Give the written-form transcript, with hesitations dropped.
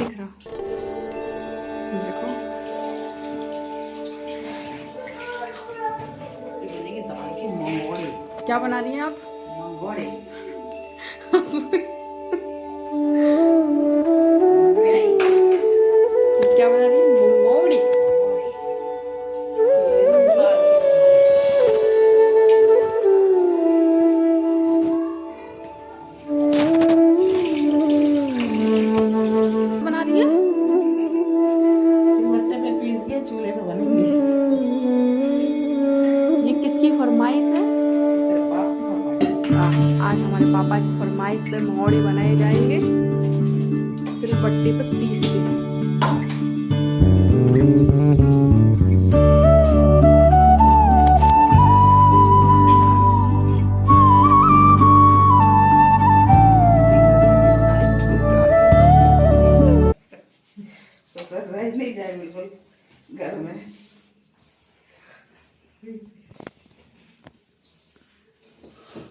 दिख रहा। देखो बनेगी दाल की मंगोड़े। क्या बना रही हैं आप? मंगोड़े क्या बना रही है? मंगोड़ी। बना रही है? सिलबट्टे पे पीस के चूल्हे पे बनेंगे। ये किसकी फरमाइश है? तेरे बाप की फरमाइश है। आज हमारे पापा की फरमाइश पे मंगोड़े बनाए जाएंगे सिलबट्टे पे पीस के। तो सर रह नहीं जाए बिल्कुल घर में।